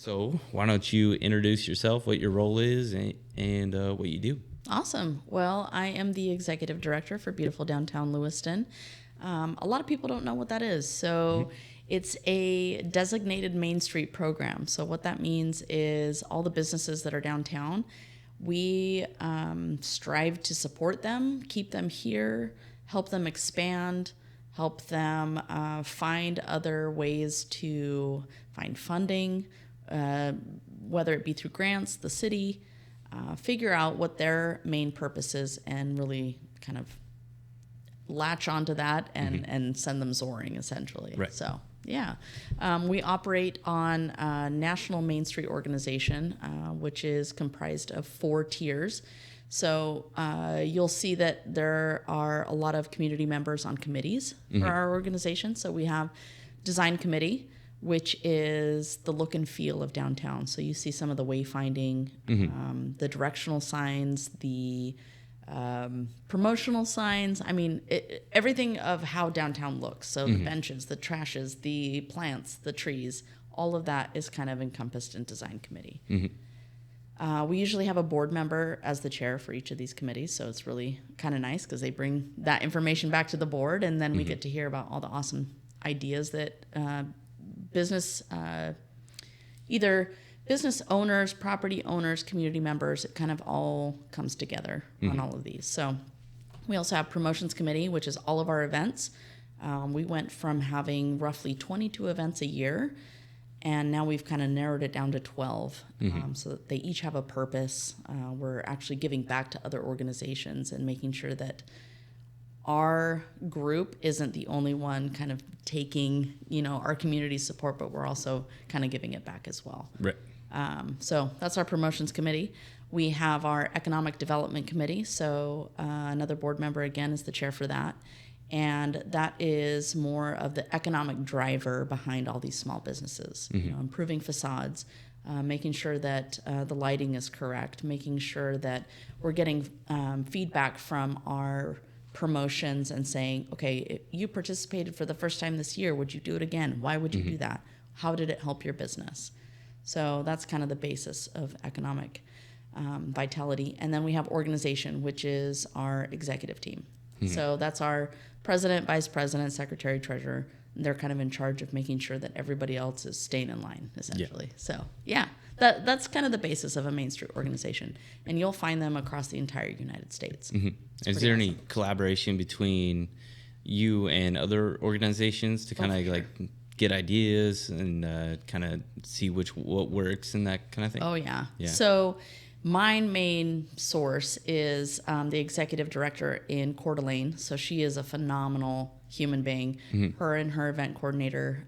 So why don't you introduce yourself, what your role is, and what you do? Awesome. Well, I am the executive director for Beautiful Downtown Lewiston. A lot of people don't know what that is. So it's a designated Main Street program. So what that means is all the businesses that are downtown, we strive to support them, keep them here, help them expand, help them find other ways to find funding, whether it be through grants, the city, figure out what their main purpose is and really kind of latch onto that and send them soaring, essentially. Right. So, yeah. We operate on a national Main Street organization, which is comprised of 4 tiers. So you'll see that there are a lot of community members on committees for our organization. So we have design committee, which is the look and feel of downtown. So you see some of the wayfinding, the directional signs, the promotional signs. I mean, everything of how downtown looks. So the benches, the trashes, the plants, the trees, all of that is kind of encompassed in design committee. We usually have a board member as the chair for each of these committees. So it's really kind of nice because they bring that information back to the board, and then we get to hear about all the awesome ideas that business, either business owners, property owners, community members, it kind of all comes together on all of these. So we also have promotions committee, which is all of our events. We went from having roughly 22 events a year, and now we've kind of narrowed it down to 12, so that they each have a purpose. We're actually giving back to other organizations and making sure that our group isn't the only one kind of taking, our community support, but we're also kind of giving it back as well. Right. So that's our promotions committee. We have our economic development committee. So another board member, again, is the chair for that. And that is more of the economic driver behind all these small businesses, improving facades, making sure that the lighting is correct, making sure that we're getting feedback from our promotions and saying, okay, you participated for the first time this year. Would you do it again? Why would you do that? How did it help your business? So that's kind of the basis of economic vitality. And then we have organization, which is our executive team. So that's our president, vice president, secretary, treasurer. They're kind of in charge of making sure that everybody else is staying in line, essentially. So, yeah, that's kind of the basis of a Main Street organization. And you'll find them across the entire United States. Is there any collaboration between you and other organizations to kind of like get ideas and kind of see what works and that kind of thing? Oh, yeah. So my main source is the executive director in Coeur d'Alene. So she is a phenomenal human being. Her and her event coordinator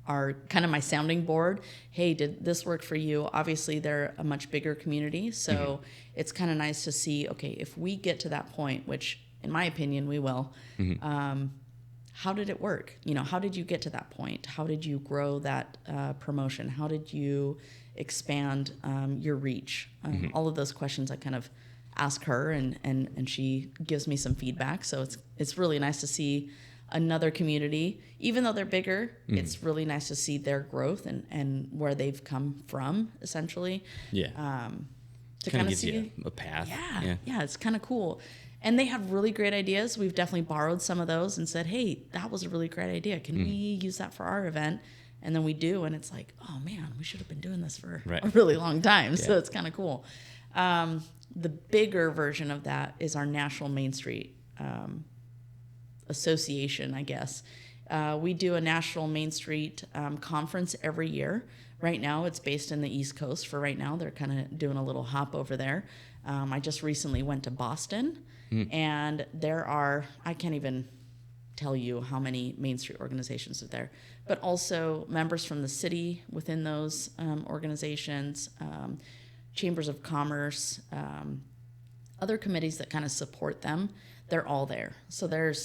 are kind of my sounding board. Hey, did this work for you? Obviously, they're a much bigger community. So it's kind of nice to see, okay, if we get to that point, which in my opinion, we will, how did it work? How did you get to that point? How did you grow that promotion? How did you expand your reach? All of those questions I kind of ask her, and she gives me some feedback. So it's really nice to see another community, even though they're bigger, it's really nice to see their growth and where they've come from, essentially. Yeah. To kind of gives see you a path. Yeah, it's kind of cool. And they have really great ideas. We've definitely borrowed some of those and said, hey, that was a really great idea. Can we use that for our event? And then we do, and it's like, oh, man, we should have been doing this for a really long time. So it's kind of cool. The bigger version of that is our National Main Street Association, I guess. We do a National Main Street conference every year. Right now, it's based in the East Coast for right now. They're kind of doing a little hop over there. I just recently went to Boston, and there are, I can't even tell you how many Main Street organizations are there, but also members from the city within those organizations, chambers of commerce, other committees that kind of support them. They're all there. So to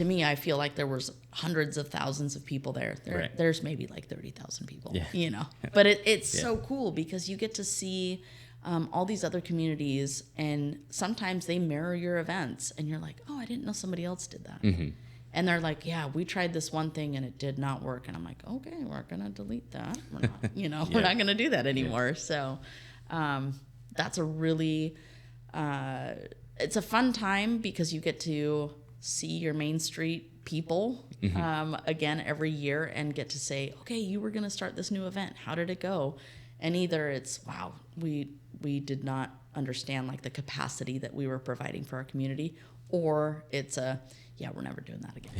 me, I feel like there was hundreds of thousands of people there. There's maybe like 30,000 people, But it's so cool because you get to see all these other communities, and sometimes they mirror your events, and you're like, oh, I didn't know somebody else did that. And they're like, yeah, we tried this one thing and it did not work. And I'm like, okay, we're going to delete that. We're not, we're not going to do that anymore. So that's a really, it's a fun time because you get to see your Main Street people again every year and get to say, okay, you were going to start this new event. How did it go? And either it's, wow, we did not understand like the capacity that we were providing for our community, or it's a, yeah, we're never doing that again.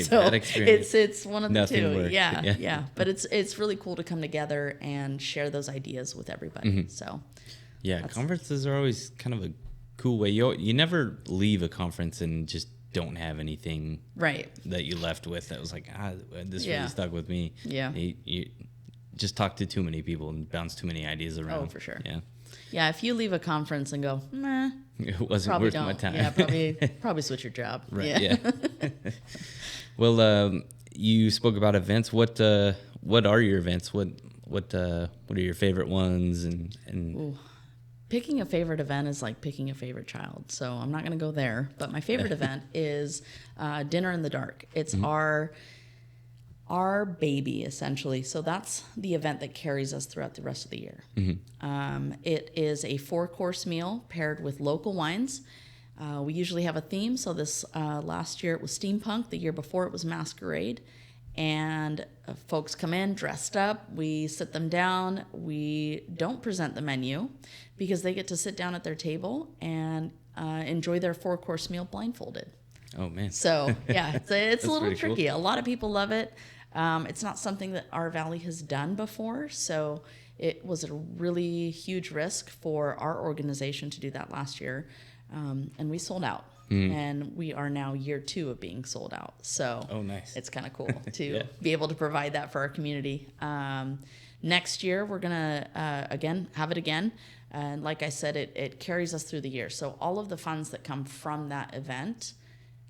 So it's one of the Nothing two. worked. Yeah. But it's really cool to come together and share those ideas with everybody. So yeah, conferences are always kind of a cool way. You never leave a conference and just don't have anything that you left with that was like, this really stuck with me. Yeah. You just talk to too many people and bounce too many ideas around. Oh, for sure. Yeah. Yeah, if you leave a conference and go, meh, it wasn't worth my time. Yeah, probably switch your job. Right. Yeah. Well, you spoke about events. What are your events? What are your favorite ones? And Ooh. Picking a favorite event is like picking a favorite child. So I'm not going to go there. But my favorite event is Dinner in the Dark. It's our baby, essentially. So that's the event that carries us throughout the rest of the year. It is a 4-course meal paired with local wines. We usually have a theme. So this last year it was steampunk. The year before it was masquerade. And folks come in dressed up. We sit them down. We don't present the menu because they get to sit down at their table and enjoy their 4-course meal blindfolded. Oh, man. So, yeah, it's a little tricky. Cool. A lot of people love it. It's not something that our valley has done before, so it was a really huge risk for our organization to do that last year, and we sold out. And we are now year 2 of being sold out. So nice. It's kind of cool to be able to provide that for our community. Next year, we're going to, again, have it again. And like I said, it carries us through the year. So all of the funds that come from that event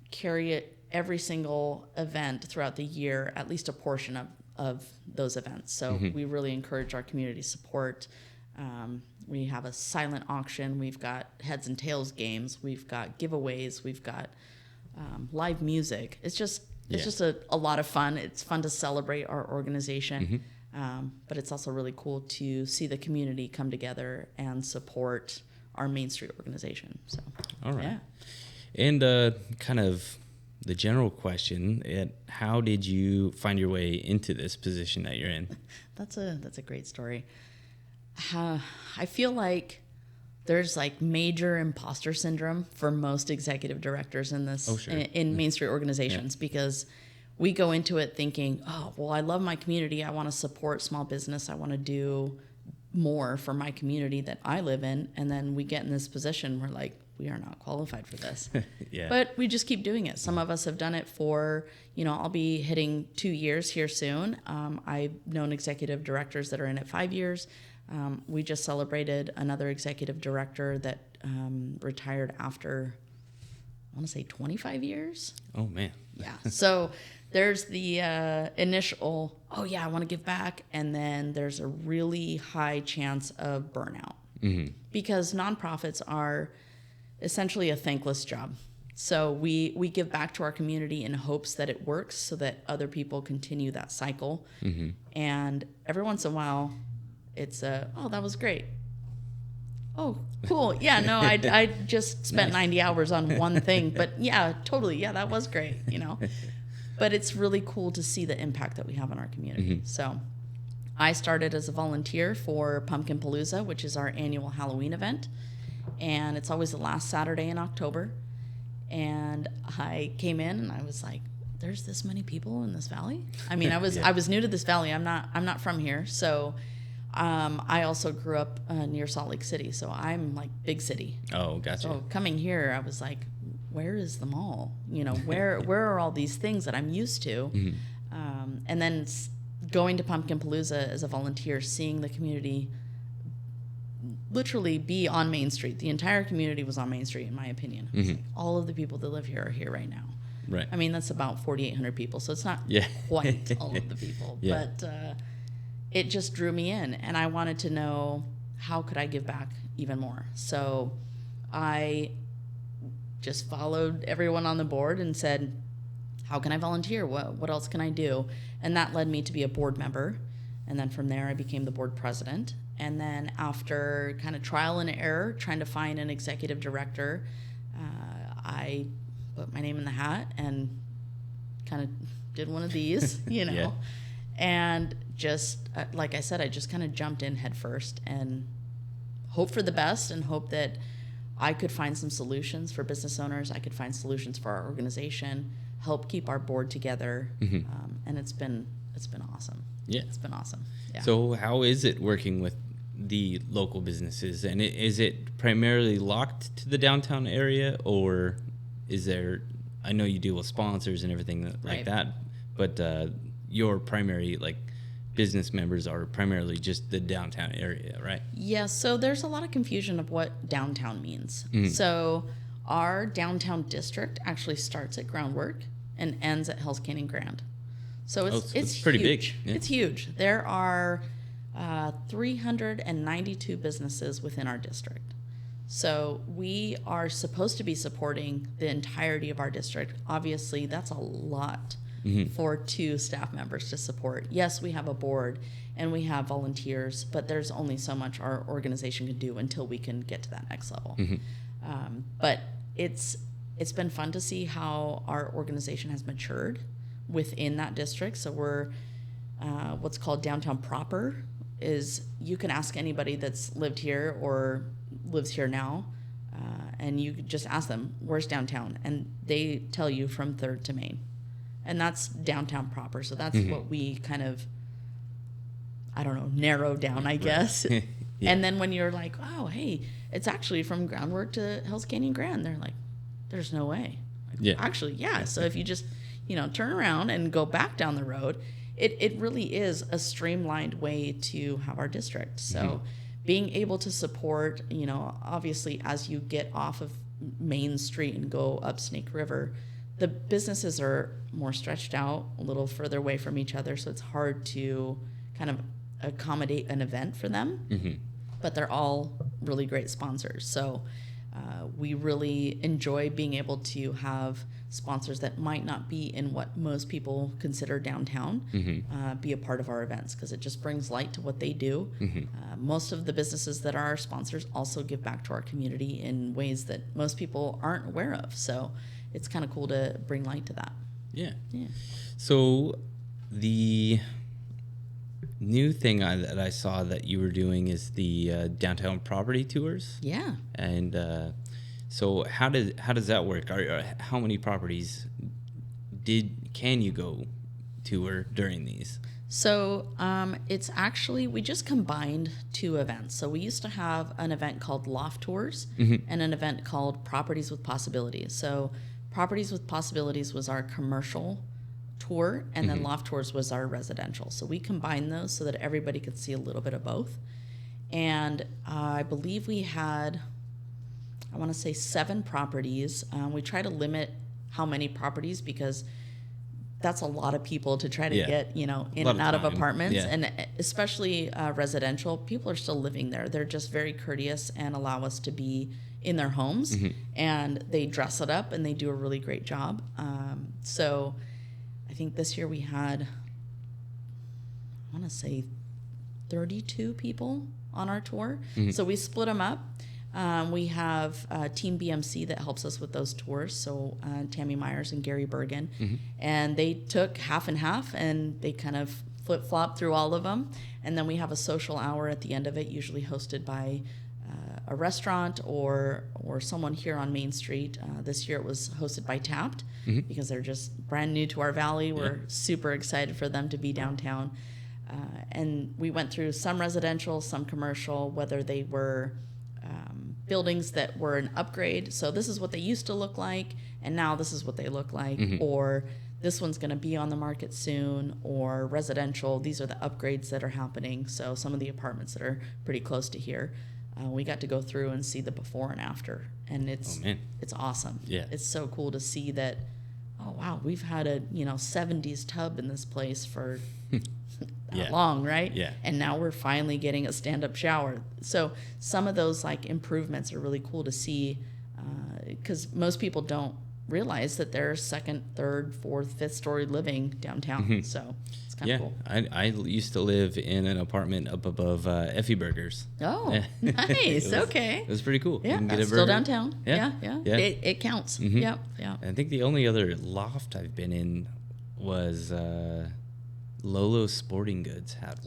carry it every single event throughout the year, at least a portion of those events. So we really encourage our community support. We have a silent auction. We've got heads and tails games. We've got giveaways. We've got live music. It's just a lot of fun. It's fun to celebrate our organization, but it's also really cool to see the community come together and support our Main Street organization. So, all right. Yeah. And kind of the general question: how did you find your way into this position that you're in? That's a great story. I feel like there's like major imposter syndrome for most executive directors in this in Main Street organizations because we go into it thinking, oh, well, I love my community. I want to support small business. I want to do more for my community that I live in. And then we get in this position, we're like, we are not qualified for this. But we just keep doing it. Some of us have done it for, I'll be hitting 2 years here soon. I've known executive directors that are in it 5 years. We just celebrated another executive director that retired after, I want to say 25 years. Oh, man. Yeah. So there's the initial, I want to give back. And then there's a really high chance of burnout because nonprofits are essentially a thankless job. So we give back to our community in hopes that it works so that other people continue that cycle. And every once in a while, it's that was great. Oh, cool. Yeah, no, I just spent 90 hours on one thing, but yeah, totally. Yeah, that was great, But it's really cool to see the impact that we have on our community. So I started as a volunteer for Pumpkin Palooza, which is our annual Halloween event. And it's always the last Saturday in October. And I came in and I was like, there's this many people in this valley? I mean, I was new to this valley. I'm not from here. So I also grew up near Salt Lake City, so I'm like big city. Oh, gotcha. So coming here, I was like, where is the mall? Where are all these things that I'm used to? And then going to Pumpkin Palooza as a volunteer, seeing the community literally be on Main Street. The entire community was on Main Street, in my opinion. Like, all of the people that live here are here right now. Right. I mean, that's about 4,800 people, so it's not quite all of the people, but it just drew me in, and I wanted to know how could I give back even more. So I just followed everyone on the board and said, how can I volunteer? What else can I do? And that led me to be a board member. And then from there, I became the board president. And then after kind of trial and error, trying to find an executive director, I put my name in the hat and kind of did one of these, Yeah. and just, like I said, I just kind of jumped in head first and hope for the best and hope that I could find some solutions for business owners. I could find solutions for our organization, help keep our board together. And it's been awesome. Yeah. It's been awesome. Yeah. So how is it working with the local businesses? And is it primarily locked to the downtown area, or is there, I know you deal with sponsors and everything like Right. that, but your primary like business members are primarily just the downtown area, right? Yeah, so there's a lot of confusion of what downtown means. So our downtown district actually starts at Groundwork and ends at Hell's Canyon Grand. So it's pretty huge. big. Yeah. It's huge. There are 392 businesses within our district. So we are supposed to be supporting the entirety of our district. Obviously, that's a lot for 2 staff members to support. Yes, we have a board and we have volunteers, but there's only so much our organization can do until we can get to that next level. But it's been fun to see how our organization has matured within that district. So we're what's called downtown proper. Is you can ask anybody that's lived here or lives here now, and you just ask them, where's downtown? And they tell you from 3rd to Main. And that's downtown proper. So that's what we kind of, I don't know, narrow down, I guess. Yeah. And then when you're like, oh, hey, it's actually from Groundwork to Hell's Canyon Grand, they're like, there's no way. Like, Yeah. actually, yeah. So if you just, turn around and go back down the road, it really is a streamlined way to have our district. So being able to support, obviously as you get off of Main Street and go up Snake River, the businesses are more stretched out, a little further away from each other. So it's hard to kind of accommodate an event for them. But they're all really great sponsors. So we really enjoy being able to have sponsors that might not be in what most people consider downtown be a part of our events, because it just brings light to what they do. Most of the businesses that are our sponsors also give back to our community in ways that most people aren't aware of. So it's kind of cool to bring light to that. Yeah. Yeah. So the new thing that I saw that you were doing is the downtown property tours. Yeah. And so how does that work? How many properties can you go tour during these? So it's actually, we just combined 2 events. So we used to have an event called Loft Tours and an event called Properties with Possibilities. So Properties with Possibilities was our commercial tour, and then Loft Tours was our residential. So we combined those so that everybody could see a little bit of both. And I believe we had, I want to say 7 properties. We try to limit how many properties because that's a lot of people to try to get, in and out of apartments. Yeah. And especially residential, people are still living there. They're just very courteous and allow us to be in their homes, and they dress it up and they do a really great job. So I think this year we had, I want to say 32 people on our tour. So we split them up. We have Team BMC that helps us with those tours. So Tammy Myers and Gary Bergen. And they took half and half and they kind of flip-flop through all of them. And then we have a social hour at the end of it, usually hosted by a restaurant or someone here on Main Street. This year it was hosted by Tapped because they're just brand new to our valley. We're super excited for them to be downtown. And we went through some residential, some commercial, whether they were buildings that were an upgrade. So this is what they used to look like, and now this is what they look like. Or this one's going to be on the market soon, or residential. These are the upgrades that are happening. So some of the apartments that are pretty close to here. We got to go through and see the before and after, and it's awesome. Yeah. It's so cool to see that. Oh wow, we've had a 70s tub in this place for that long, right? Yeah. And now we're finally getting a stand-up shower. So some of those like improvements are really cool to see, because most people don't realize that there's second, third, fourth, fifth story living downtown. So it's kind of cool. I used to live in an apartment up above Effie Burgers. Oh, nice. Okay. It was pretty cool. Yeah, You can get that's a still burger. downtown. Yeah. Yeah. It counts. Yep. Yeah. I think the only other loft I've been in was Lolo's Sporting Goods has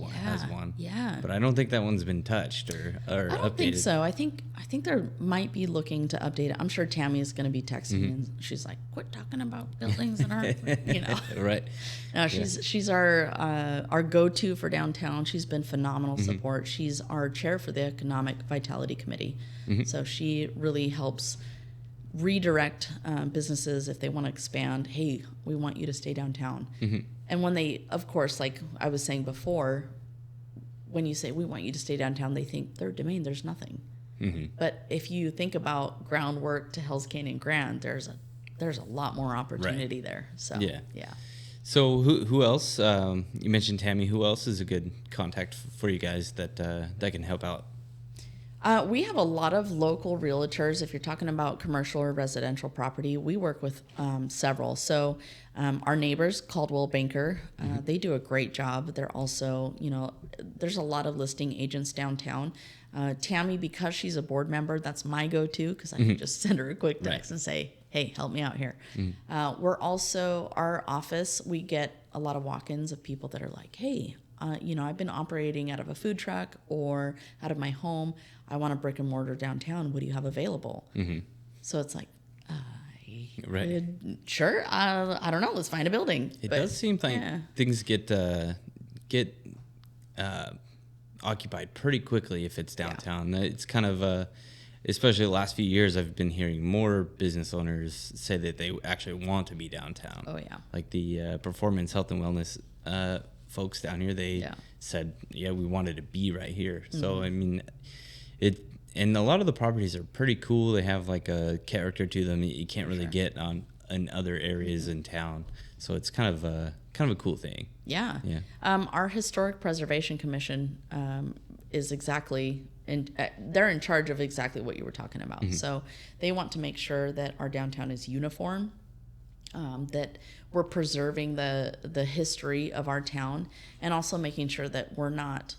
one. Yeah. But I don't think that one's been touched or updated. I don't think so. I think there might be looking to update it. I'm sure Tammy is going to be texting me and she's like, "Quit talking about buildings in our, Right. No, she's our go-to for downtown. She's been phenomenal support. She's our chair for the Economic Vitality Committee. So she really helps redirect businesses if they want to expand. Hey, we want you to stay downtown. And when they, of course, like I was saying before, when you say we want you to stay downtown, they think Third Domain, there's nothing. But if you think about groundwork to Hell's Canyon Grand, there's a lot more opportunity there. So yeah. So who else? You mentioned Tammy. Who else is a good contact for you guys that can help out? We have a lot of local realtors. If you're talking about commercial or residential property, we work with several. So our neighbors, Caldwell Banker, they do a great job. They're also, there's a lot of listing agents downtown. Tammy, because she's a board member, that's my go-to because I can just send her a quick text and say, hey, help me out here. We're also, our office, we get a lot of walk-ins of people that are like, hey, I've been operating out of a food truck or out of my home. I want a brick and mortar downtown. What do you have available? So it's like, sure. I don't know. Let's find a building. It does seem like things get occupied pretty quickly if it's downtown. It's kind of, especially the last few years, I've been hearing more business owners say that they actually want to be downtown. Oh, yeah. Like the Performance Health and Wellness folks down here, they said, we wanted to be right here. So, I mean, and a lot of the properties are pretty cool. They have like a character to them that you can't really get in other areas in town. So it's kind of a cool thing. Yeah. Our Historic Preservation Commission is exactly, they're in charge of exactly what you were talking about. So they want to make sure that our downtown is uniform, that we're preserving the history of our town, and also making sure that we're not,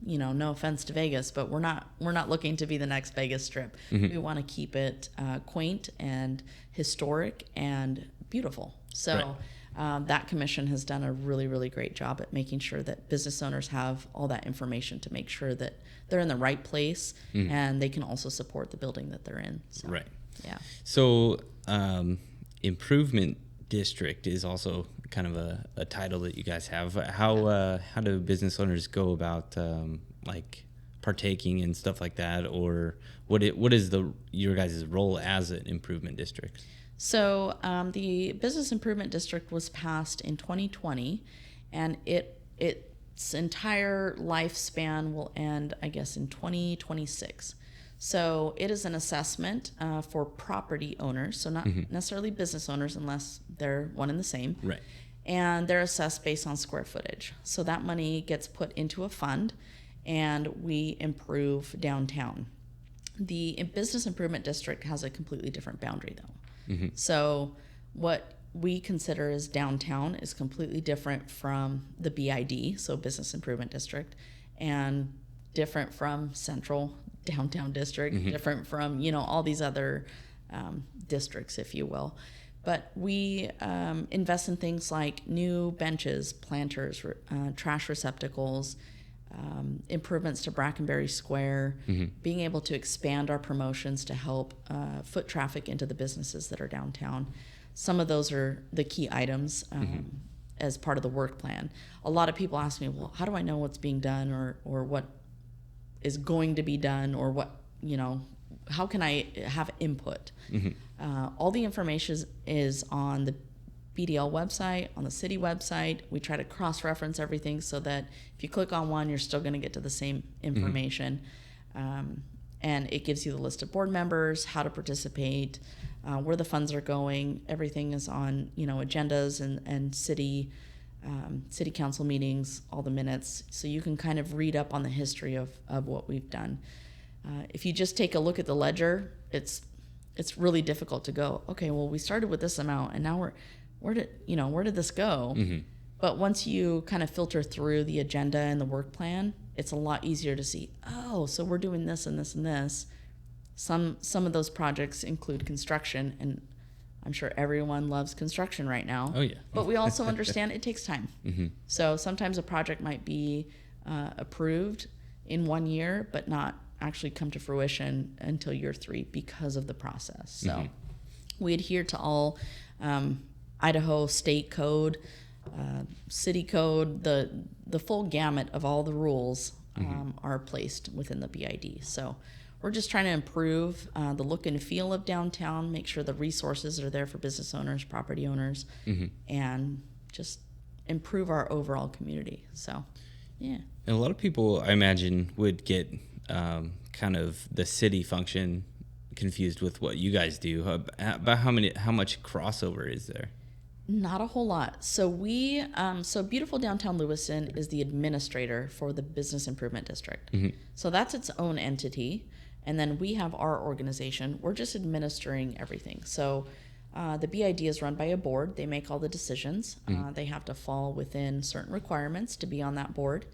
no offense to Vegas, but we're not looking to be the next Vegas Strip. We want to keep it quaint and historic and beautiful. So that commission has done a really, really great job at making sure that business owners have all that information to make sure that they're in the right place and they can also support the building that they're in. So, yeah. So improvement district is also kind of a title that you guys have. How do business owners go about like partaking and stuff like that, or what is your guys' role as an improvement district? So the Business Improvement District was passed in 2020, and its entire lifespan will end, I guess, in 2026. So it is an assessment for property owners, so not necessarily business owners unless they're one and the same. Right. And they're assessed based on square footage. So that money gets put into a fund, and we improve downtown. The Business Improvement District has a completely different boundary, though. So what we consider as downtown is completely different from the BID, so Business Improvement District, and different from Central Downtown District, different from, all these other districts, if you will. But we invest in things like new benches, planters, trash receptacles, improvements to Brackenberry Square, being able to expand our promotions to help foot traffic into the businesses that are downtown. Some of those are the key items as part of the work plan. A lot of people ask me, well, how do I know what's being done or what is going to be done, or what, how can I have input? All the information is on the BDL website, on the city website. We try to cross-reference everything so that if you click on one, you're still going to get to the same information. And it gives you the list of board members, how to participate, where the funds are going. Everything is on, agendas and city council meetings, all the minutes. So you can kind of read up on the history of what we've done. If you just take a look at the ledger, it's it's really difficult to go, okay, well, we started with this amount and now where did this go? Mm-hmm. But once you kind of filter through the agenda and the work plan, it's a lot easier to see, oh, so we're doing this and this and this. Some of those projects include construction, and I'm sure everyone loves construction right now. Oh, yeah. But we also understand it takes time. Mm-hmm. So sometimes a project might be approved in 1 year, but not actually come to fruition until year 3 because of the process. So mm-hmm. we adhere to all Idaho state code, city code, the full gamut of all the rules mm-hmm. Are placed within the BID. So we're just trying to improve the look and feel of downtown, make sure the resources are there for business owners, property owners, mm-hmm. and just improve our overall community. So, yeah. And a lot of people, I imagine, would get kind of the city function confused with what you guys do. About how much crossover is there? Not a whole lot. So so Beautiful Downtown Lewiston is the administrator for the Business Improvement District. Mm-hmm. So that's its own entity. And then we have our organization. We're just administering everything. So the BID is run by a board. They make all the decisions. Mm-hmm. They have to fall within certain requirements to be on that board.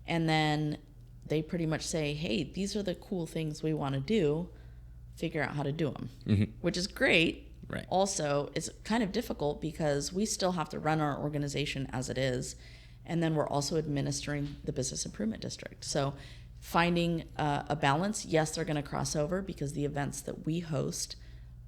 And then they pretty much say, hey, these are the cool things we want to do. Figure out how to do them, mm-hmm. which is great. Right. Also, it's kind of difficult because we still have to run our organization as it is. And then we're also administering the Business Improvement District. So finding a balance, yes, they're going to cross over because the events that we host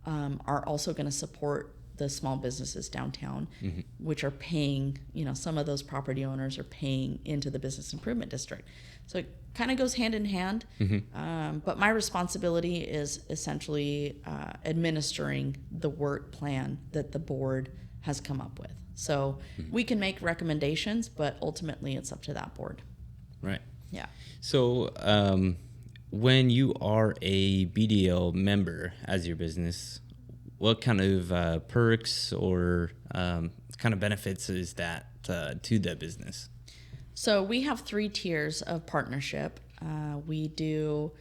are also going to support the small businesses downtown, mm-hmm. which are paying, some of those property owners are paying into the Business Improvement District. So it kind of goes hand in hand. Mm-hmm. But my responsibility is essentially administering the work plan that the board has come up with. So mm-hmm. we can make recommendations, but ultimately it's up to that board. Right. Yeah. So when you are a BDL member as your business, what kind of perks or kind of benefits is that to the business? So we have 3 tiers of partnership. We do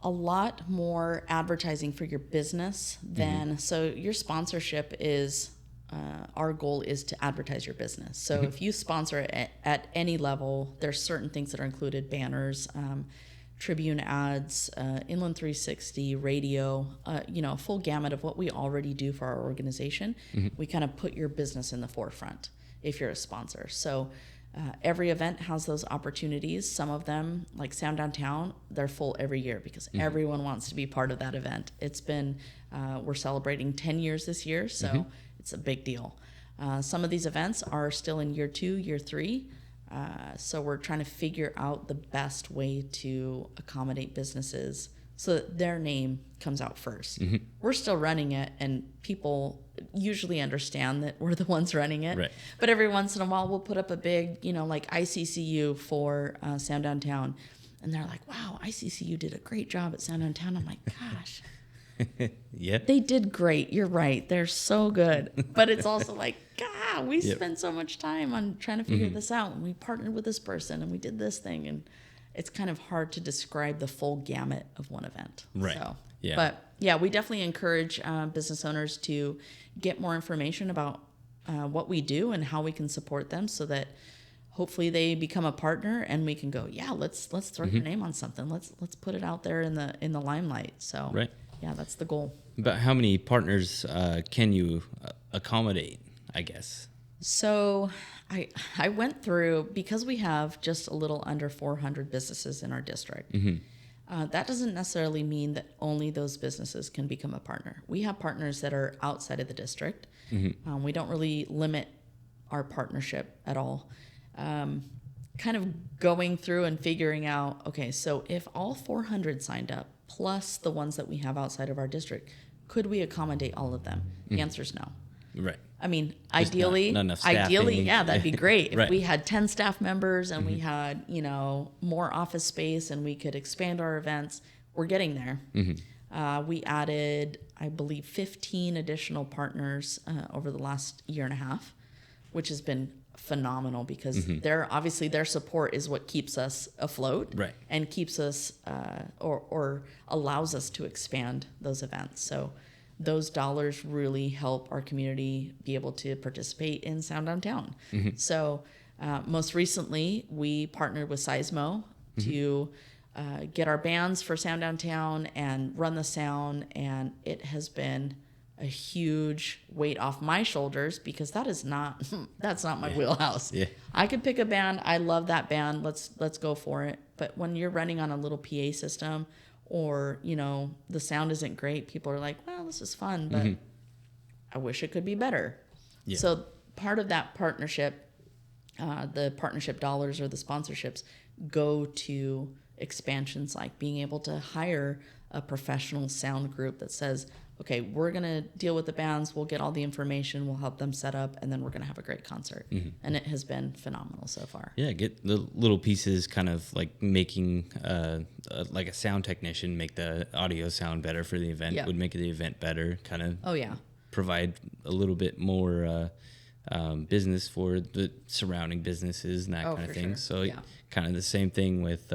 a lot more advertising for your business than, mm-hmm. so your sponsorship is, our goal is to advertise your business. So mm-hmm. if you sponsor at any level, there's certain things that are included, banners, Tribune ads, Inland 360, radio, a full gamut of what we already do for our organization. Mm-hmm. We kind of put your business in the forefront if you're a sponsor. So every event has those opportunities. Some of them, like Sound Downtown, they're full every year because mm-hmm. everyone wants to be part of that event. It's been, we're celebrating 10 years this year, so mm-hmm. it's a big deal. Some of these events are still in year 2, year 3. So we're trying to figure out the best way to accommodate businesses so that their name comes out first. Mm-hmm. We're still running it, and people usually understand that we're the ones running it. Right. But every once in a while, we'll put up a big, like ICCU for Sound Downtown. And they're like, wow, ICCU did a great job at Sound Downtown. I'm like, gosh. Yeah. They did great. You're right. They're so good. But it's also like, God, we yep. spent so much time on trying to figure mm-hmm. this out. And we partnered with this person and we did this thing. And it's kind of hard to describe the full gamut of one event. Right. So, yeah. But yeah, we definitely encourage business owners to get more information about what we do and how we can support them so that hopefully they become a partner and we can go, yeah, let's throw mm-hmm. your name on something. Let's put it out there in the limelight. So right. Yeah, that's the goal. But how many partners can you accommodate, I guess? So I went through, because we have just a little under 400 businesses in our district, mm-hmm. That doesn't necessarily mean that only those businesses can become a partner. We have partners that are outside of the district. Mm-hmm. We don't really limit our partnership at all. Kind of going through and figuring out, okay, so if all 400 signed up, plus the ones that we have outside of our district, could we accommodate all of them? The answer is no. Right. I mean, ideally, yeah, that'd be great. If right. we had 10 staff members and mm-hmm. we had, more office space and we could expand our events, we're getting there. Mm-hmm. We added, I believe, 15 additional partners over the last year and a half, which has been phenomenal because their support is what keeps us afloat, right, and keeps us or allows us to expand those events. So those dollars really help our community be able to participate in Sound Downtown. So most recently, we partnered with Seismo to get our bands for Sound Downtown and run the sound, and it has been a huge weight off my shoulders because that's not my wheelhouse. Yeah. I could pick a band. I love that band. Let's go for it. But when you're running on a little PA system, or the sound isn't great, people are like, well, this is fun, but I wish it could be better. Yeah. So part of that partnership, the partnership dollars or the sponsorships go to expansions, like being able to hire a professional sound group that says, okay, we're going to deal with the bands. We'll get all the information. We'll help them set up, and then we're going to have a great concert. And it has been phenomenal so far. Yeah, get the little pieces, kind of like making like a sound technician make the audio sound better for the event, would make the event better, kind of provide a little bit more business for the surrounding businesses and that kind of thing. Sure. So kind of the same thing with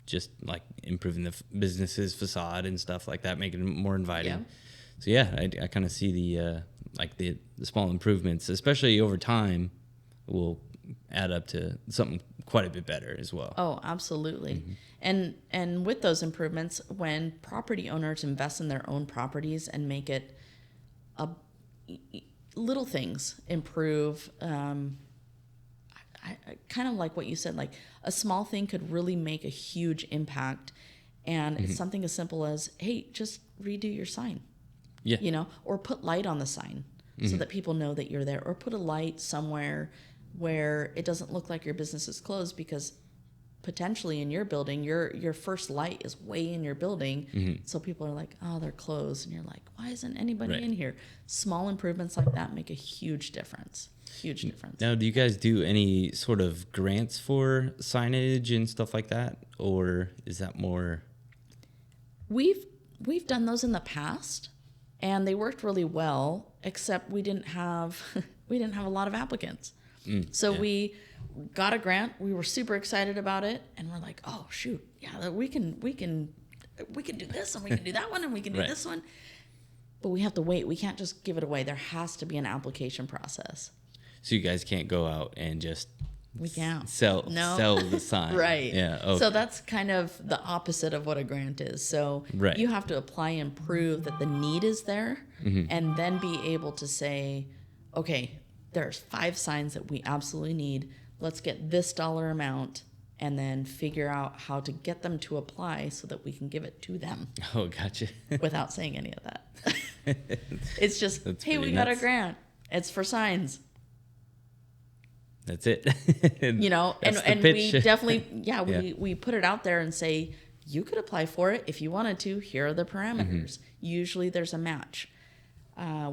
just like improving the business's facade and stuff like that, making it more inviting. Yeah. So I kind of see the the small improvements, especially over time, will add up to something quite a bit better as well. Oh, absolutely. And with those improvements, when property owners invest in their own properties and make it little things improve, I kind of like what you said, like a small thing could really make a huge impact. And it's something as simple as, hey, just redo your sign. Yeah. Or put light on the sign so that people know that you're there, or put a light somewhere where it doesn't look like your business is closed, because potentially in your building, your first light is way in your building. So people are like, oh, they're closed. And you're like, why isn't anybody in here? Small improvements like that make a huge difference. Huge difference. Now, do you guys do any sort of grants for signage and stuff like that? Or is that more? We've done those in the past, and they worked really well, except we didn't have a lot of applicants. So we got a grant. We were super excited about it, and we're like, oh shoot, yeah, we can do this, and we can do that one, and we can do this one. But we have to wait. We can't just give it away. There has to be an application process. So you guys can't go out and just sell the sign. Right. Yeah. Okay. So that's kind of the opposite of what a grant is. So you have to apply and prove that the need is there, and then be able to say, okay, there's 5 signs that we absolutely need. Let's get this dollar amount, and then figure out how to get them to apply so that we can give it to them. Oh, gotcha. Without saying any of that. It's just, hey, we got a grant. It's for signs. That's it. And we definitely, we put it out there and say, you could apply for it if you wanted to. Here are the parameters. Usually there's a match.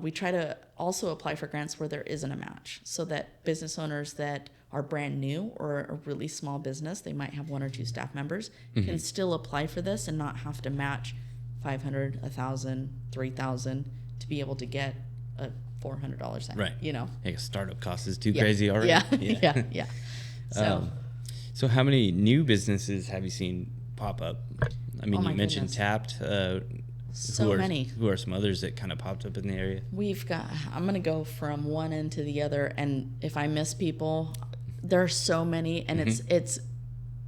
We try to also apply for grants where there isn't a match, so that business owners that are brand new or a really small business, they might have 1 or 2 staff members, can still apply for this and not have to match $500, $1,000, $3,000 to be able to get a $400 sign. Right. Like a startup cost is too crazy already. Yeah. So how many new businesses have you seen pop up? I mean, you mentioned Tapped. Many. Who are some others that kind of popped up in the area? I'm going to go from one end to the other, and if I miss people, there are so many, and it's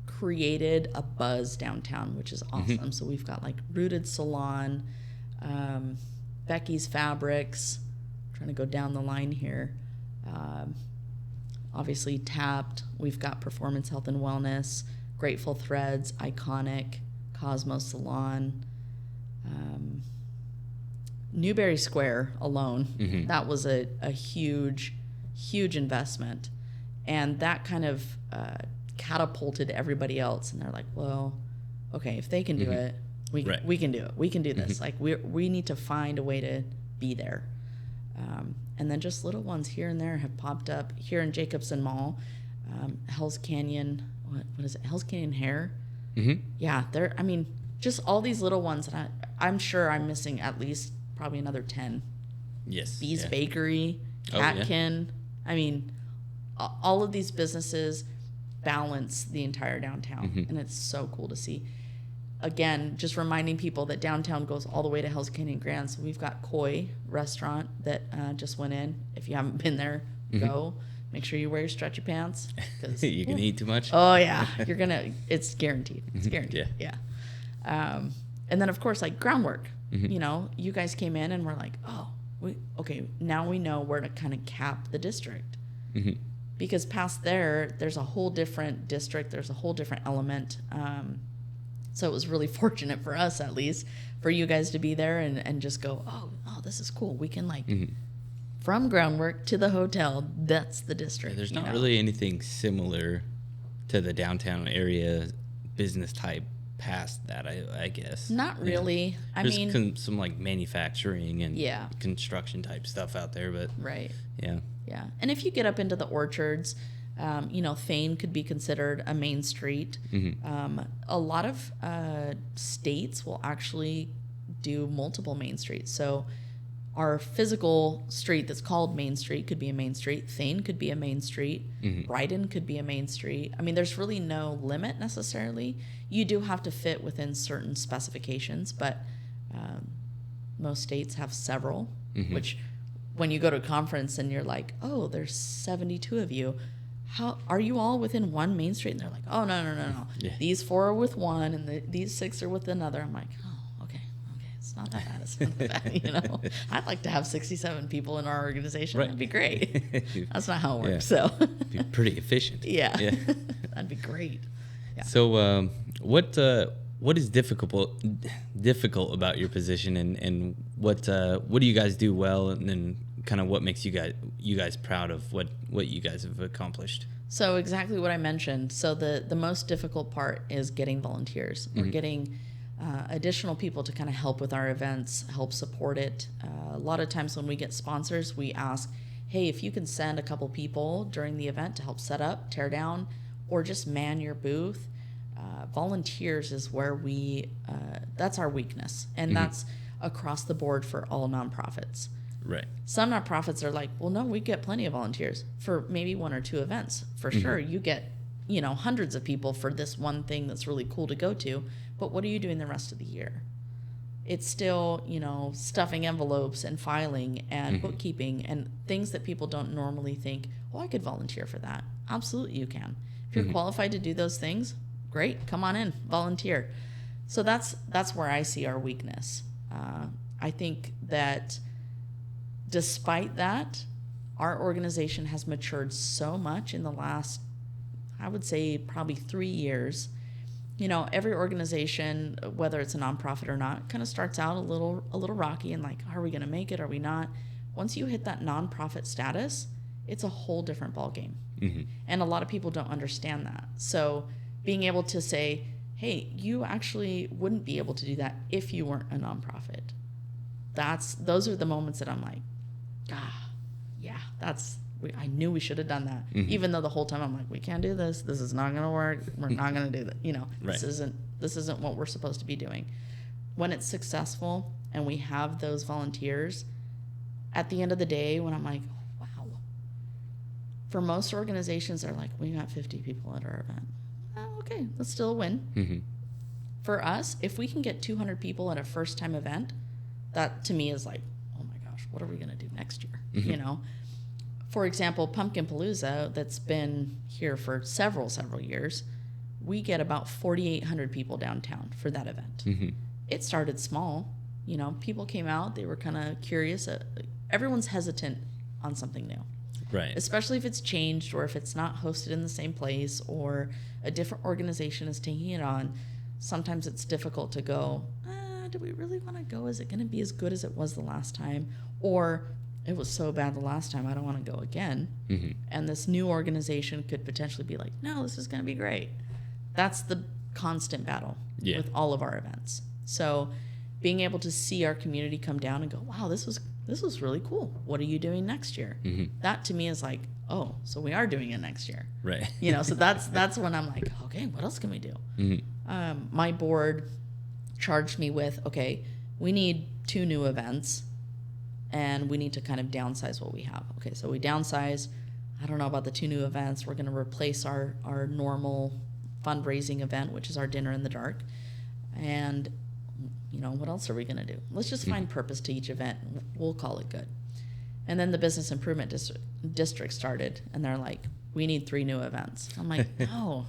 created a buzz downtown, which is awesome. So we've got like Rooted Salon, Becky's Fabrics, trying to go down the line here. Obviously Tapped. We've got Performance Health and Wellness, Grateful Threads, Iconic, Cosmo Salon, Newberry Square alone. That was a huge investment, and that kind of catapulted everybody else, and they're like, well, okay, if they can do it, we can do it. We can do this. Like we need to find a way to be there. And then just little ones here and there have popped up here in Jacobson Mall. Hell's Canyon, what is it? Hell's Canyon Hair. Yeah, just all these little ones that I'm sure I'm missing at least probably another 10. Yes. Bees Bakery, Catkin. all of these businesses balance the entire downtown, and it's so cool to see. Again, just reminding people that downtown goes all the way to Hell's Canyon Grand. So we've got Koi restaurant that just went in. If you haven't been there, go. Make sure you wear your stretchy pants. You can eat too much. Oh yeah, it's guaranteed. It's guaranteed. Yeah. And then of course, like groundwork. You know, you guys came in and we're like, oh, now we know where to kind of cap the district. Because past there's a whole different district. There's a whole different element. So it was really fortunate for us, at least, for you guys to be there and just go, oh, this is cool. We can from groundwork to the hotel, that's the district. There's not really anything similar to the downtown area business type past that, I guess. Not really. There's some like manufacturing and construction type stuff out there, but right. Yeah. Yeah. And if you get up into the orchards, Thane could be considered a main street. A lot of states will actually do multiple main streets. So our physical street that's called Main Street could be a main street. Thane could be a main street. Brighton could be a main street. I mean, there's really no limit necessarily. You do have to fit within certain specifications, but most states have several, which when you go to a conference and you're like, oh, there's 72 of you. How are you all within one main street? And they're like, oh, no. Yeah. These 4 are with one and these 6 are with another. I'm like, oh, okay. It's not that bad. It's not that bad, I'd like to have 67 people in our organization. Right. That'd be great. That's not how it works. So be pretty efficient. Yeah. That'd be great. Yeah. So what is difficult about your position and what do you guys do well, and then kind of what makes you guys proud of what you guys have accomplished? So exactly what I mentioned. So the most difficult part is getting volunteers or getting additional people to kind of help with our events, help support it. A lot of times when we get sponsors, we ask, hey, if you can send a couple people during the event to help set up, tear down, or just man your booth. Volunteers is where that's our weakness. And that's across the board for all nonprofits. Right. Some nonprofits are like, well, no, we get plenty of volunteers for maybe 1 or 2 events. For sure, you get, hundreds of people for this one thing that's really cool to go to. But what are you doing the rest of the year? It's still, stuffing envelopes and filing and bookkeeping and things that people don't normally think, oh, I could volunteer for that. Absolutely, you can. If you're qualified to do those things, great, come on in, volunteer. So that's where I see our weakness. I think that despite that, our organization has matured so much in the last, I would say, probably 3 years. Every organization, whether it's a nonprofit or not, kind of starts out a little rocky and like, are we going to make it? Are we not? Once you hit that nonprofit status, it's a whole different ballgame. And a lot of people don't understand that. So being able to say, hey, you actually wouldn't be able to do that if you weren't a nonprofit. Those are the moments that I'm like, I knew we should have done that. Even though the whole time I'm like, we can't do this. This is not going to work. We're not going to do that. Right. This isn't what we're supposed to be doing. When it's successful and we have those volunteers, at the end of the day, when I'm like, wow, for most organizations, they're like, we got 50 people at our event. Oh, okay, that's still a win. For us, if we can get 200 people at a first time event, that to me is like, oh my gosh, what are we going to do next year? For example, Pumpkin Palooza, that's been here for several years, we get about 4,800 people downtown for that event. It started small. People came out, they were kind of curious. Everyone's hesitant on something new. Right. Especially if it's changed or if it's not hosted in the same place or a different organization is taking it on. Sometimes it's difficult to go, do we really want to go? Is it going to be as good as it was the last time? Or it was so bad the last time, I don't want to go again. And this new organization could potentially be like, no, this is going to be great. That's the constant battle with all of our events. So being able to see our community come down and go, wow, this was really cool. What are you doing next year? That to me is like, oh, so we are doing it next year. Right. So that's when I'm like, okay, what else can we do? My board charged me with, okay, we need 2 new events and we need to kind of downsize what we have. Okay, so we downsize. I don't know about the 2 new events. We're going to replace our normal fundraising event, which is our dinner in the dark. And, what else are we going to do? Let's just find purpose to each event. We'll call it good. And then the business improvement district started, and they're like, we need 3 new events. I'm like, no.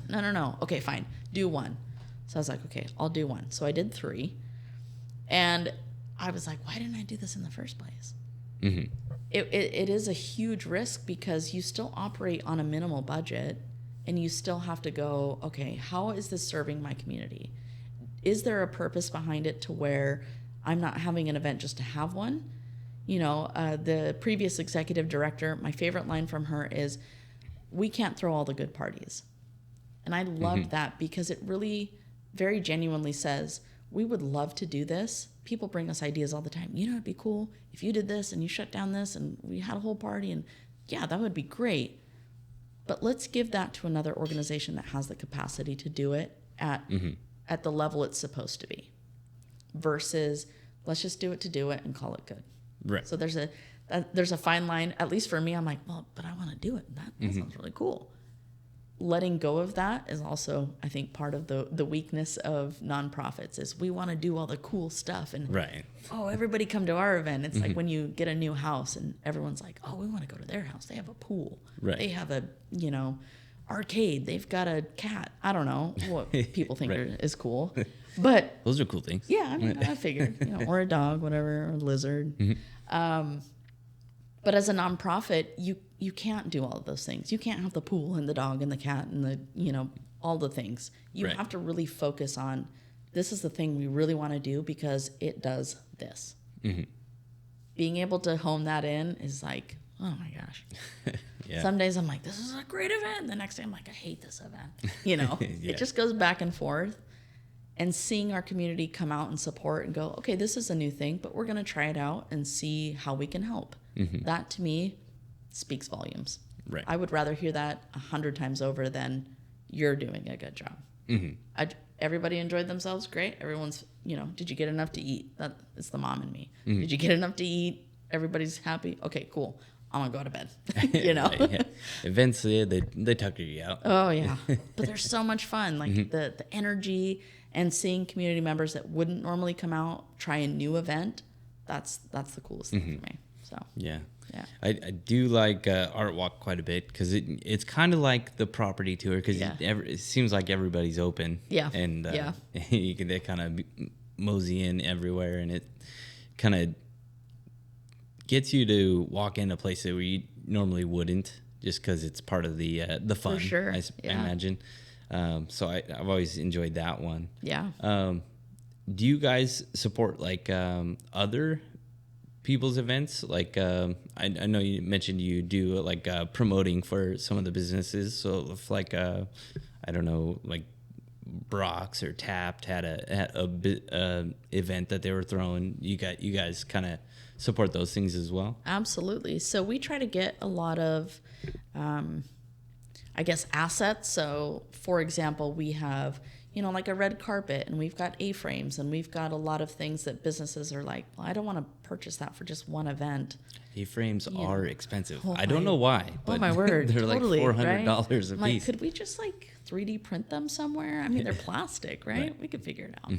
Okay, fine. Do 1. So I was like, okay, I'll do 1. So I did 3. And I was like, why didn't I do this in the first place? Mm-hmm. It is a huge risk because you still operate on a minimal budget, and you still have to go, okay, how is this serving my community? Is there a purpose behind it to where I'm not having an event just to have one? The previous executive director, my favorite line from her is, we can't throw all the good parties. And I love that because it really very genuinely says, we would love to do this. People bring us ideas all the time. It'd be cool if you did this and you shut down this and we had a whole party, and yeah, that would be great. But let's give that to another organization that has the capacity to do it at the level it's supposed to be, versus let's just do it to do it and call it good. Right. So there's a fine line, at least for me. I'm like, well, but I want to do it. That sounds really cool. Letting go of that is also, I think, part of the weakness of nonprofits is we want to do all the cool stuff. And, everybody come to our event. It's like when you get a new house and everyone's like, oh, we want to go to their house. They have a pool. Right. They have a, arcade. They've got a cat. I don't know what people think is cool. But those are cool things. Yeah, I mean, I figured, or a dog, whatever, or a lizard. But as a nonprofit, you can't do all of those things. You can't have the pool and the dog and the cat and the, all the things. You have to really focus on, this is the thing we really want to do because it does this. Being able to hone that in is like, oh my gosh. Some days I'm like, this is a great event. The next day I'm like, I hate this event. It just goes back and forth. And seeing our community come out and support and go, okay, this is a new thing, but we're going to try it out and see how we can help. That to me speaks volumes. Right. I would rather hear that 100 times over than you're doing a good job. Everybody enjoyed themselves. Great. Everyone's, did you get enough to eat? That is the mom in me. Did you get enough to eat? Everybody's happy. Okay, cool. I'm going to go to bed, Right, yeah. Events, they tucker you out. Oh, yeah. But they're so much fun. Like the energy and seeing community members that wouldn't normally come out, try a new event. That's the coolest thing for me. So yeah. I do like Art Walk quite a bit because it's kind of like the property tour because it seems like everybody's open. Yeah. And you can kind of mosey in everywhere, and it kind of gets you to walk in a place that we normally wouldn't, just because it's part of the fun. For sure. I imagine. So I've always enjoyed that one. Yeah. Do you guys support like other people's events? Like I know you mentioned you do like promoting for some of the businesses. So if like I don't know, like Brock's or Tapped had a event that they were throwing, you guys kind of support those things as well? Absolutely. So we try to get a lot of I guess assets. So for example, we have like a red carpet, and we've got A-frames, and we've got a lot of things that businesses are like, well, I don't want to purchase that for just one event. A-frames are expensive. I don't know why, but my word, they're totally, like $400 a piece. Like, could we just like 3D print them somewhere? I mean, they're plastic, right? We could figure it out.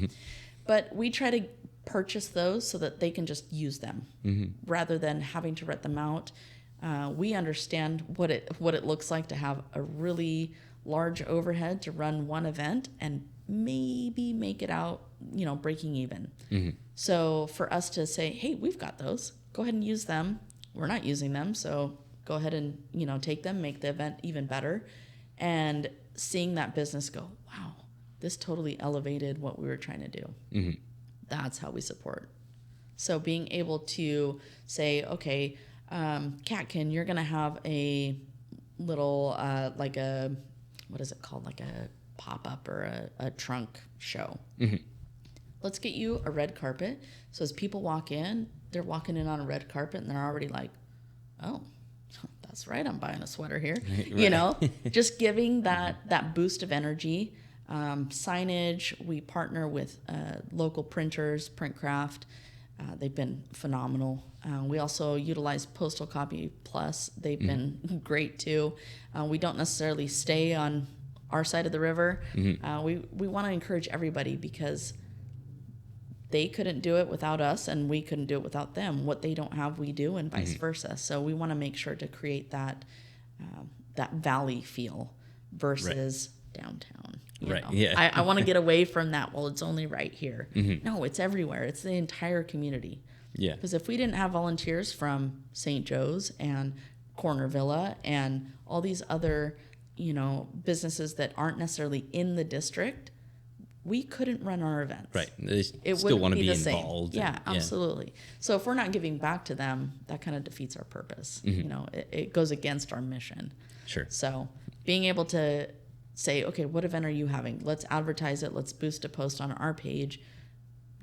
But we try to purchase those so that they can just use them rather than having to rent them out. We understand what it looks like to have a really large overhead to run one event and maybe make it out, breaking even. So for us to say, hey, we've got those, go ahead and use them. We're not using them, so go ahead and, take them, make the event even better. And seeing that business go, wow, this totally elevated what we were trying to do. That's how we support. So being able to say, okay, Catkin, you're going to have a little, like a, what is it called? Like a pop-up or a trunk show. Let's get you a red carpet. So as people walk in, they're walking in on a red carpet and they're already like, oh, that's right, I'm buying a sweater here. Right. Just giving that boost of energy. Signage, we partner with local printers, Printcraft, They've been phenomenal. We also utilize Postal Copy Plus. They've been great too. We don't necessarily stay on our side of the river. We want to encourage everybody because they couldn't do it without us and we couldn't do it without them. What they don't have, we do, and vice versa. So we want to make sure to create that valley feel versus downtown. You know? Yeah. I want to get away from that. Well, it's only right here. No, it's everywhere. It's the entire community. Yeah. Because if we didn't have volunteers from St. Joe's and Corner Villa and all these other, businesses that aren't necessarily in the district, we couldn't run our events. Right. They still want to be involved. Yeah, absolutely. So if we're not giving back to them, that kind of defeats our purpose. It goes against our mission. Sure. So being able to say, okay, what event are you having? Let's advertise it. Let's boost a post on our page.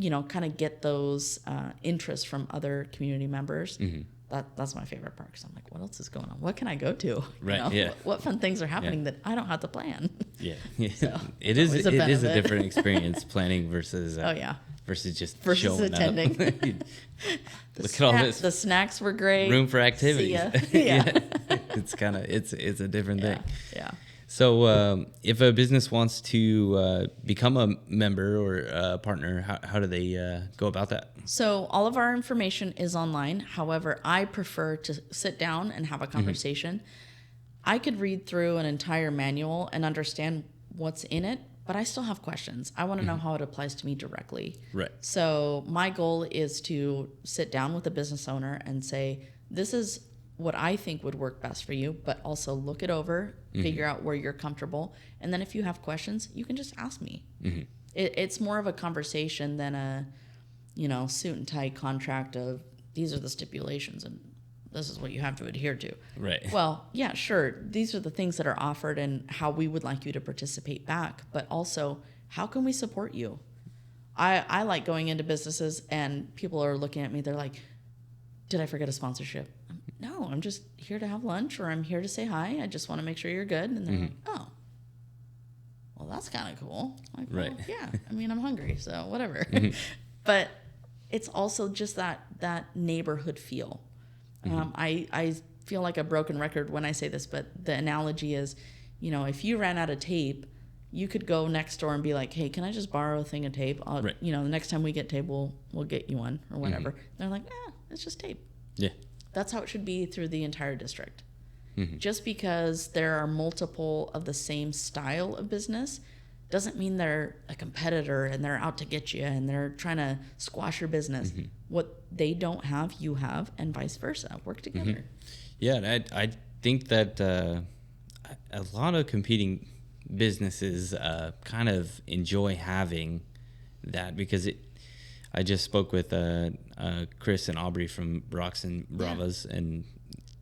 Kind of get those interests from other community members. That's my favorite part because I'm like, what else is going on? What can I go to? Right. Yeah. What fun things are happening that I don't have to plan? Yeah. So, it is a different experience planning versus versus showing attending. Up. Look at all this. The snacks were great. Room for activities. Yeah. It's kind of it's a different thing. Yeah. So if a business wants to become a member or a partner, how do they go about that? So all of our information is online. However, I prefer to sit down and have a conversation. I could read through an entire manual and understand what's in it, but I still have questions. I want to know how it applies to me directly. Right. So my goal is to sit down with a business owner and say, this is what I think would work best for you, but also look it over, figure out where you're comfortable. And then if you have questions, you can just ask me. It's more of a conversation than a, suit and tie contract of these are the stipulations and this is what you have to adhere to. Right. Well, yeah, sure. These are the things that are offered and how we would like you to participate back, but also how can we support you? I like going into businesses and people are looking at me. They're like, did I forget a sponsorship? No, I'm just here to have lunch or I'm here to say hi. I just want to make sure you're good. And they're like, oh, well, that's kind of cool. Like, right. Well, yeah, I mean, I'm hungry, so whatever. But it's also just that neighborhood feel. I feel like a broken record when I say this, but the analogy is, if you ran out of tape, you could go next door and be like, hey, can I just borrow a thing of tape? Right. The next time we get tape, we'll get you one or whatever. They're like, it's just tape. Yeah. That's how it should be through the entire district. Just because there are multiple of the same style of business doesn't mean they're a competitor and they're out to get you and they're trying to squash your business. What they don't have, you have, and vice versa. Work together. Yeah, and I think that a lot of competing businesses kind of enjoy having that because I just spoke with Chris and Aubrey from Rocks and Bravas, and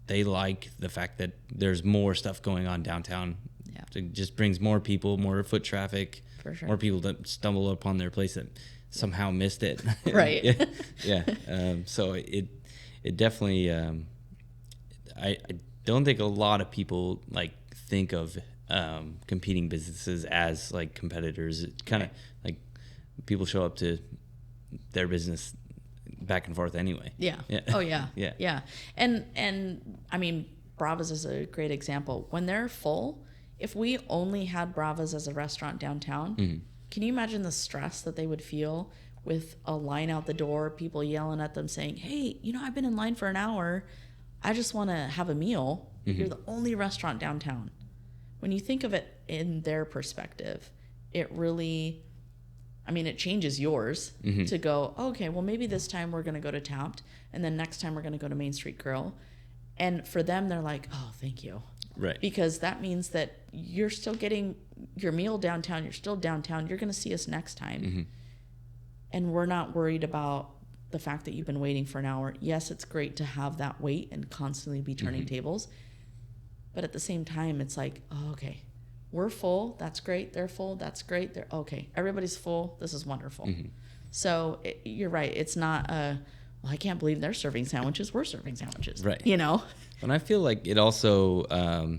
they like the fact that there's more stuff going on downtown. Yeah. It just brings more people, more foot traffic, for sure. More people that stumble upon their place that somehow missed it. Right. Yeah. So it definitely, I don't think a lot of people like think of competing businesses as like competitors. It kind of like people show up to their business back and forth anyway. Yeah. Oh yeah. Yeah. And I mean, Bravas is a great example. When they're full, if we only had Bravas as a restaurant downtown, can you imagine the stress that they would feel with a line out the door, people yelling at them saying, hey, I've been in line for an hour. I just want to have a meal. You're the only restaurant downtown. When you think of it in their perspective, it really, it changes yours to go, okay, well, maybe this time we're going to go to Tapped, and then next time we're going to go to Main Street Grill. And for them, they're like, oh, thank you. Right. Because that means that you're still getting your meal downtown. You're still downtown. You're going to see us next time. And we're not worried about the fact that you've been waiting for an hour. Yes, it's great to have that wait and constantly be turning tables. But at the same time, it's like, oh, okay, we're full. That's great. They're full. That's great. They're okay. Everybody's full. This is wonderful. So you're right. It's not well, I can't believe they're serving sandwiches. We're serving sandwiches. Right. And I feel like it also,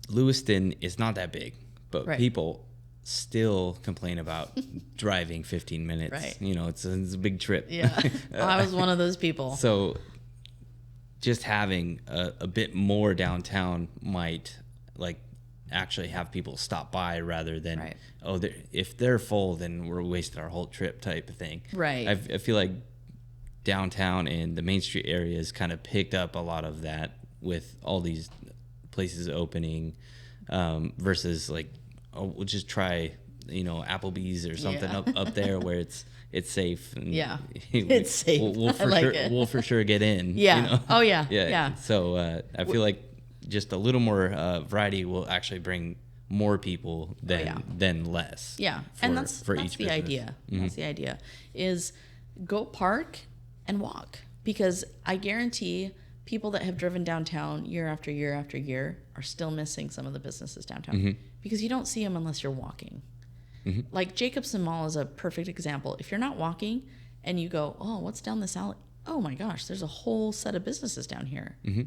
Lewiston is not that big, but people still complain about driving 15 minutes. Right. You know, it's a big trip. Yeah. I was one of those people. So just having a bit more downtown might like actually have people stop by rather than, right. If they're full, then we're wasting our whole trip type of thing. Right. I feel like downtown and the Main Street areas kind of picked up a lot of that with all these places opening, versus like, we'll just try, Applebee's or something up there where it's safe. And it's safe. We'll for sure get in. Yeah. Oh yeah. Yeah. So I feel like just a little more variety will actually bring more people than less. Yeah. And that's the idea. Mm-hmm. That's the idea is go park and walk, because I guarantee people that have driven downtown year after year after year are still missing some of the businesses downtown, mm-hmm. because you don't see them unless you're walking. Mm-hmm. Like Jacobson Mall is a perfect example. If you're not walking and you go, oh, what's down this alley? Oh my gosh, there's a whole set of businesses down here. Mm-hmm.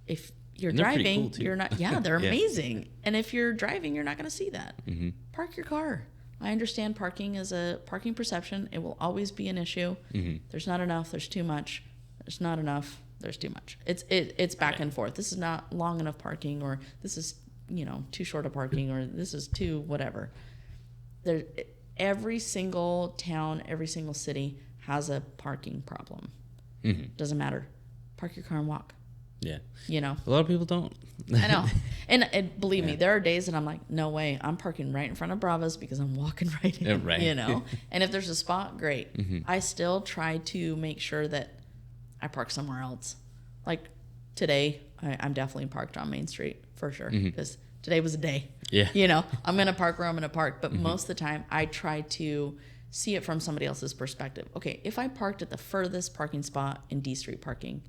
If you're driving, cool you're not, they're amazing. And if you're driving, you're not going to see that. Mm-hmm. Park your car. I understand parking is a parking perception. It will always be an issue. Mm-hmm. There's not enough. There's too much. There's not enough. There's too much. It's back and forth. This is not long enough parking, or this is, too short of parking, or this is too whatever. Every single town, every single city has a parking problem. Mm-hmm. Doesn't matter. Park your car and walk. Yeah. A lot of people don't. I know. And believe me, there are days that I'm like, no way, I'm parking right in front of Brava's because I'm walking right in, right. And if there's a spot, great. Mm-hmm. I still try to make sure that I park somewhere else. Like today, I'm definitely parked on Main Street for sure, because today was a day. Yeah. I'm going to park where I'm going to park. But most of the time, I try to see it from somebody else's perspective. Okay, if I parked at the furthest parking spot in D Street parking,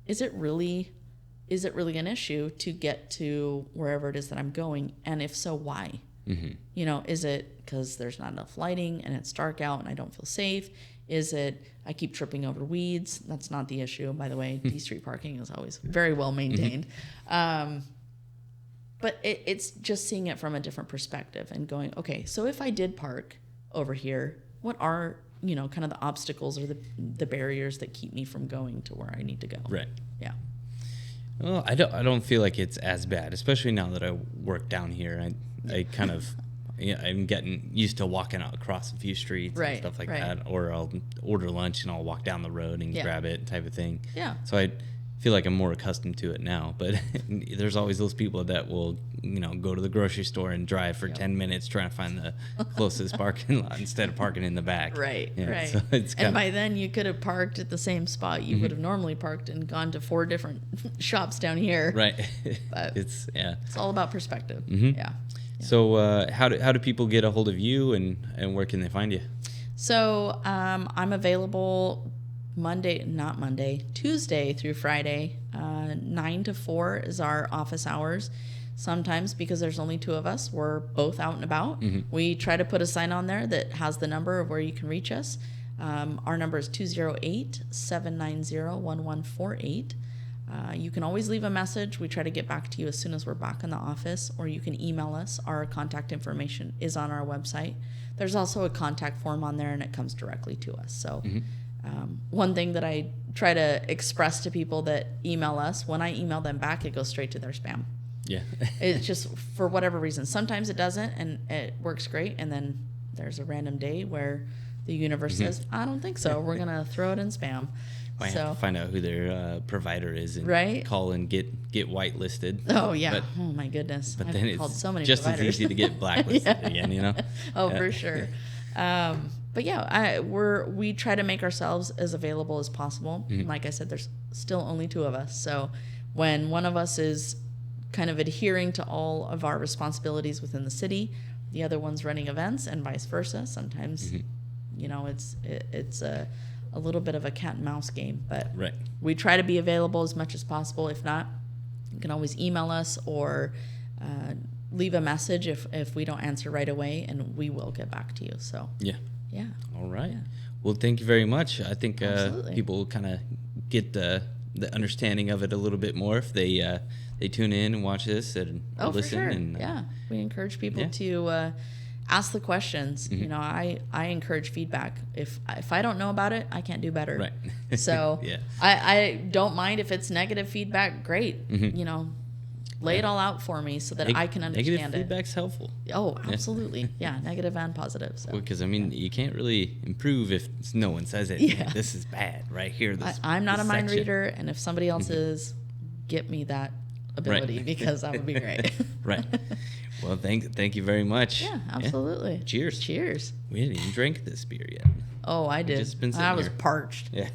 is it really an issue to get to wherever it is that I'm going? And if so, why? Mm-hmm. Is it because there's not enough lighting and it's dark out and I don't feel safe? Is it I keep tripping over weeds? That's not the issue, by the way. D Street parking is always very well maintained. But it's just seeing it from a different perspective and going, okay, so if I did park over here, what are kind of the obstacles or the barriers that keep me from going to where I need to go? Right. Yeah. Well, I don't feel like it's as bad, especially now that I work down here. I kind of, I'm getting used to walking out across a few streets and stuff like that. Or I'll order lunch and I'll walk down the road and grab it type of thing. Yeah. So I feel like I'm more accustomed to it now. But there's always those people that will, go to the grocery store and drive for 10 minutes trying to find the closest parking lot instead of parking in the back. Right, right. So and by then you could have parked at the same spot you would have normally parked and gone to 4 different shops down here. Right. But it's all about perspective. Mm-hmm. Yeah. So how do people get a hold of you and where can they find you? So I'm available Tuesday through Friday. 9 to 4 is our office hours. Sometimes, because there's only 2 of us, we're both out and about. Mm-hmm. We try to put a sign on there that has the number of where you can reach us. Our number is 208-790-1148. You can always leave a message. We try to get back to you as soon as we're back in the office, or you can email us. Our contact information is on our website. There's also a contact form on there, and it comes directly to us. So one thing that I try to express to people that email us, when I email them back, it goes straight to their spam. Yeah. It's just for whatever reason. Sometimes it doesn't, and it works great. And then there's a random day where the universe says, I don't think so. We're going to throw it in spam. Might have to find out who their provider is and call and get whitelisted. Oh, yeah. Oh, my goodness. But then it's so many just providers. As easy to get blacklisted again, Oh, for sure. But yeah, we try to make ourselves as available as possible. Mm-hmm. Like I said, there's still only 2 of us. So when one of us is kind of adhering to all of our responsibilities within the city, the other one's running events, and vice versa. Sometimes, it's a little bit of a cat and mouse game, but we try to be available as much as possible. If not, you can always email us or leave a message if we don't answer right away, and we will get back to you. So yeah. All right. Yeah. Well, thank you very much. I think people will kind of get the understanding of it a little bit more if they tune in and watch this and listen. For sure. And we encourage people to ask the questions. You know, I encourage feedback. If I don't know about it, I can't do better. Right. So yeah. I don't mind if it's negative feedback. Great. You know, lay it all out for me so that I can understand negative feedback's helpful. Oh, absolutely. Yeah, negative and positive. So. Because, I mean, you can't really improve if no one says it. Yeah. This is bad right here. I'm not a mind reader, and if somebody else is, get me that ability because that would be great. Right. Well, thank you very much. Yeah, absolutely. Cheers. Cheers. We didn't even drink this beer yet. Oh, I did. Just been I was here. parched. Yeah.